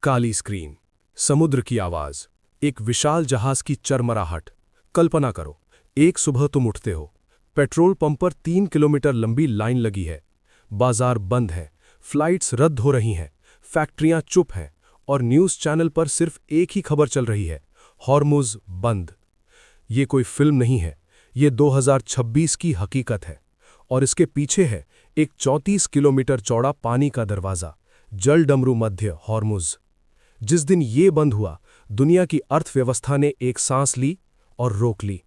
काली screen, समुद्र की आवाज, एक विशाल जहाज की चरमराहट। कल्पना करो, एक सुबह तुम उठते हो, पेट्रोल पंप पर 3 किलोमीटर लंबी लाइन लगी है, बाजार बंद है, फ्लाइट्स रद्द हो रही हैं, फैक्ट्रियां चुप हैं और न्यूज़ चैनल पर सिर्फ एक ही खबर चल रही है, हॉर्मुज़ बंद। ये कोई फिल्म नहीं है, ये 2026 की हकीकत है। और इसके पीछे है एक 34 किलोमीटर चौड़ा पानी का दरवाज़ा, जलडमरू मध्य हॉर्मुज़। जिस दिन ये बंद हुआ, दुनिया की अर्थव्यवस्था ने एक सांस ली और रोक ली।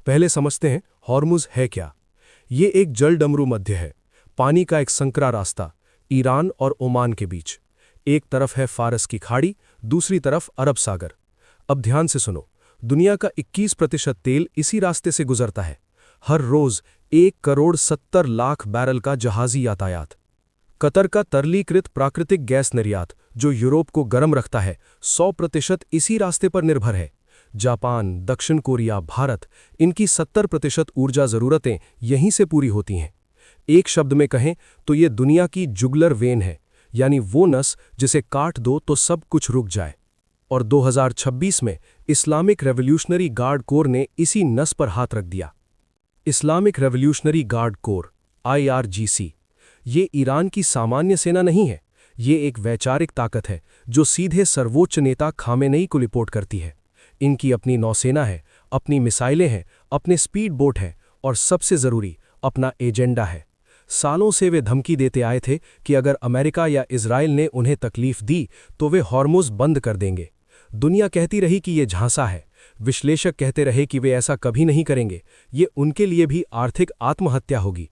पहले समझते हैं हॉर्मुज़ है क्या। ये एक जलडमरू मध्य है, पानी का एक संकरा रास्ता, ईरान और ओमान के बीच। एक तरफ है फारस की खाड़ी, दूसरी तरफ अरब सागर। अब ध्यान से सुनो, दुनिया का 21% तेल इसी रास्ते से गुजरता है। हर रोज 1,70,00,000 बैरल का जहाजी यातायात। कतर का तरलीकृत प्राकृतिक गैस निर्यात, जो यूरोप को गर्म रखता है, 100% इसी रास्ते पर निर्भर है। जापान, दक्षिण कोरिया, भारत, इनकी 70% ऊर्जा जरूरतें यहीं से पूरी होती हैं। एक शब्द में कहें तो ये दुनिया की जुगलर वेन है, यानी वो नस जिसे काट दो तो सब कुछ रुक जाए। और 2026 में इस्लामिक रेवोल्यूशनरी गार्ड कोर ने इसी नस पर हाथ रख दिया। Islamic revolutionary guard core IRGC, ये ईरान की सामान्य सेना नहीं है, ये एक वैचारिक ताकत है जो सीधे सर्वोच्च नेता खामेनेई को रिपोर्ट करती है। इनकी अपनी नौसेना है, अपनी मिसाइलें हैं, अपने स्पीड बोट हैं और सबसे ज़रूरी अपना एजेंडा है। सालों से वे धमकी देते आए थे कि अगर अमेरिका या इजराइल ने उन्हें तकलीफ दी तो वे हॉर्मुज़ बंद कर देंगे। दुनिया कहती रही कि ये झांसा है, विश्लेषक कहते रहे कि वे ऐसा कभी नहीं करेंगे, ये उनके लिए भी आर्थिक आत्महत्या होगी।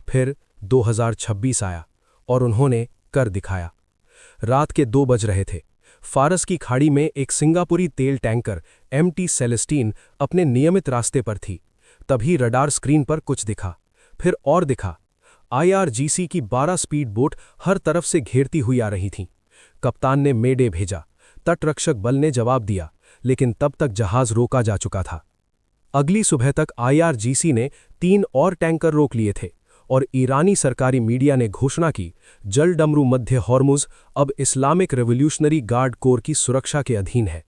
फिर 2026 आया और उन्होंने कर दिखाया। रात के 2 बज रहे थे। फारस की खाड़ी में एक सिंगापुरी तेल टैंकर MT सेलेस्टीन अपने नियमित रास्ते पर थी। तभी रडार स्क्रीन पर कुछ दिखा, फिर और दिखा। IRGC की 12 स्पीड बोट हर तरफ से घेरती हुई आ रही थीं। कप्तान ने मेडे भेजा, तटरक्षक बल ने जवाब दिया, लेकिन तब तक जहाज रोका जा चुका था। अगली सुबह तक IRGC ने 3 और टैंकर रोक लिए थे और ईरानी सरकारी मीडिया ने घोषणा की, जलडमरू मध्य हॉर्मुज़ अब इस्लामिक रेवोल्यूशनरी गार्ड कोर की सुरक्षा के अधीन है।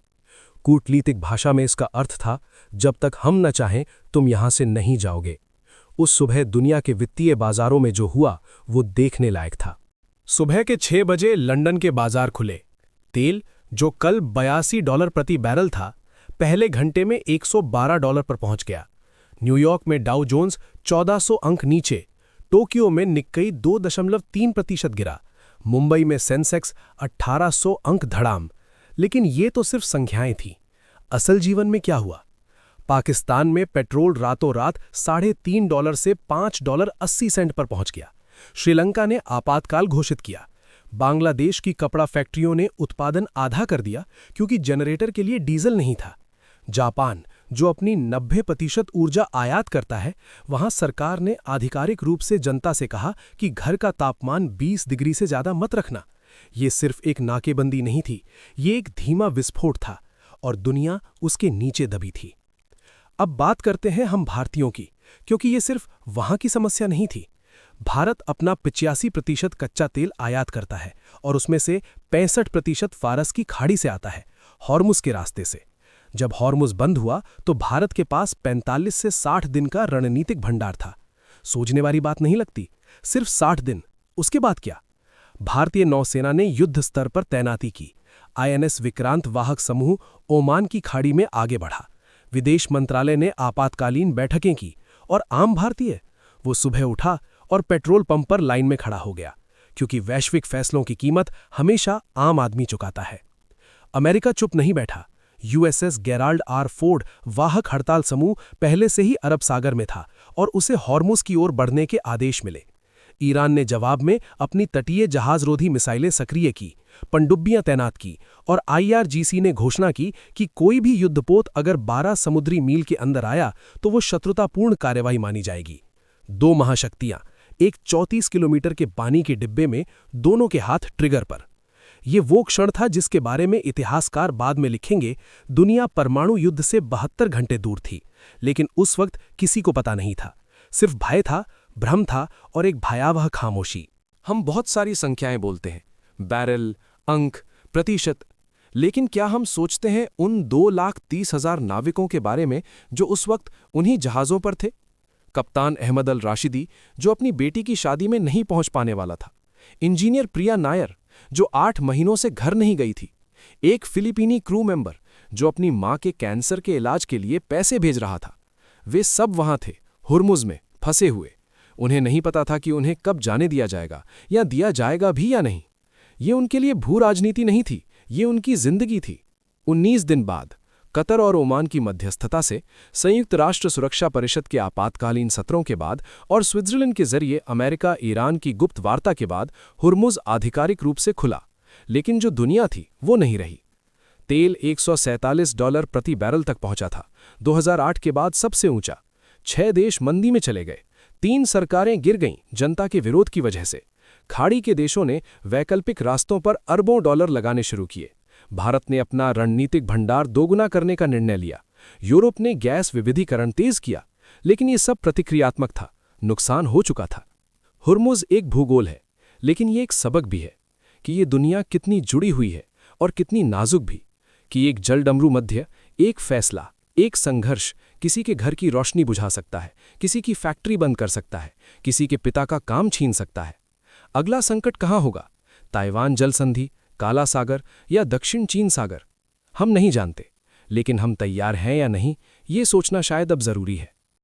कूटनीतिक भाषा में इसका अर्थ था, जब तक हम न चाहें तुम यहां से नहीं जाओगे। उस सुबह दुनिया के वित्तीय बाजारों में जो हुआ वो देखने लायक था। सुबह के 6 बजे लंदन के बाजार खुले। तेल, जो कल $82 प्रति बैरल था, पहले घंटे में $112 पर पहुंच गया। न्यूयॉर्क में डाउ जोन्स 1400 अंक नीचे, टोक्यो में निक्केई 2.3% गिरा, मुंबई में सेंसेक्स 1800 अंक धड़ाम। लेकिन ये तो सिर्फ संख्याएं थीं। असल जीवन में क्या हुआ? पाकिस्तान में पेट्रोल रातों रात $3.5 से $5.80 पर पहुंच गया। श्रीलंका ने आपातकाल घोषित किया। बांग्लादेश की कपड़ा फैक्ट्रियों ने उत्पादन आधा कर दिया क्योंकि जनरेटर के लिए डीजल नहीं था। जापान, जो अपनी 90% ऊर्जा आयात करता है, वहां सरकार ने आधिकारिक रूप से जनता से कहा कि घर का तापमान 20 डिग्री से ज्यादा मत रखना। ये सिर्फ एक नाकेबंदी नहीं थी, ये एक धीमा विस्फोट था और दुनिया उसके नीचे दबी थी। अब बात करते हैं हम भारतीयों की, क्योंकि ये सिर्फ वहां की समस्या नहीं थी। भारत अपना 85% कच्चा तेल आयात करता है और उसमें से 65% फारस की खाड़ी से आता है, हॉर्मुज़ के रास्ते से। जब हॉर्मुज़ बंद हुआ तो भारत के पास 45 से 60 दिन का रणनीतिक भंडार था। सोचने वाली बात नहीं लगती? सिर्फ 60 दिन। उसके बाद क्या? भारतीय नौसेना ने युद्ध स्तर पर तैनाती की। INS विक्रांत वाहक समूह ओमान की खाड़ी में आगे बढ़ा। विदेश मंत्रालय ने आपातकालीन बैठकें की और आम भारतीय, वो सुबह उठा और पेट्रोल पंप पर लाइन में खड़ा हो गया, क्योंकि वैश्विक फैसलों की कीमत हमेशा आम आदमी चुकाता है। अमेरिका चुप नहीं बैठा। USS गेराल्ड R फोर्ड वाहक हड़ताल समूह पहले से ही अरब सागर में था और उसे हॉर्मुज़ की ओर बढ़ने के आदेश मिले। ईरान ने जवाब में अपनी तटीय जहाजरोधी मिसाइलें सक्रिय की, पनडुब्बियां तैनात की और IRGC ने घोषणा की कि कोई भी युद्धपोत अगर 12 समुद्री मील के अंदर आया तो वो शत्रुतापूर्ण कार्रवाई मानी जाएगी। 2 महाशक्तियां, एक 34 किलोमीटर के पानी के डिब्बे में, दोनों के हाथ ट्रिगर पर। ये वो क्षण था जिसके बारे में इतिहासकार बाद में लिखेंगे। दुनिया परमाणु युद्ध से 72 घंटे दूर थी, लेकिन उस वक्त किसी को पता नहीं था। सिर्फ भय था, भ्रम था और एक भयावह खामोशी। हम बहुत सारी संख्याएं बोलते हैं, बैरल, अंक, प्रतिशत। लेकिन क्या हम सोचते हैं उन 2,30,000 नाविकों के बारे में जो उस वक्त उन्हीं जहाज़ों पर थे? कप्तान अहमद अल राशिदी, जो अपनी बेटी की शादी में नहीं पहुंच पाने वाला था। इंजीनियर प्रिया नायर, जो 8 महीनों से घर नहीं गई थी। एक फिलिपीनी क्रू मेंबर, जो अपनी मां के कैंसर के इलाज के लिए पैसे भेज रहा था। वे सब वहां थे, हुर्मुज़ में, फंसे हुए। उन्हें नहीं पता था कि उन्हें कब जाने दिया जाएगा, या दिया जाएगा भी या नहीं। ये उनके लिए भू राजनीति नहीं थी, ये उनकी जिंदगी थी। 19 दिन बाद, कतर और ओमान की मध्यस्थता से, संयुक्त राष्ट्र सुरक्षा परिषद के आपातकालीन सत्रों के बाद और स्विट्जरलैंड के जरिए अमेरिका ईरान की गुप्त वार्ता के बाद हुर्मुज़ आधिकारिक रूप से खुला। लेकिन जो दुनिया थी वो नहीं रही। तेल $147 प्रति बैरल तक पहुंचा था, 2008 के बाद सबसे ऊंचा। 6 देश मंदी में चले गए। 3 सरकारें गिर गईं जनता के विरोध की वजह से। खाड़ी के देशों ने वैकल्पिक रास्तों पर अरबों डॉलर लगाने शुरू किए। भारत ने अपना रणनीतिक भंडार दोगुना करने का निर्णय लिया। यूरोप ने गैस विविधीकरण तेज किया। लेकिन ये सब प्रतिक्रियात्मक था, नुकसान हो चुका था। हुर्मुज़ एक भूगोल है, लेकिन ये एक सबक भी है कि ये दुनिया कितनी जुड़ी हुई है और कितनी नाजुक भी। कि एक जलडमरू मध्य, एक फैसला, एक संघर्ष किसी के घर की रोशनी बुझा सकता है, किसी की फैक्ट्री बंद कर सकता है, किसी के पिता का काम छीन सकता है। अगला संकट कहाँ होगा? ताइवान जल संधि, काला सागर या दक्षिण चीन सागर? हम नहीं जानते, लेकिन हम तैयार हैं या नहीं, ये सोचना शायद अब जरूरी है।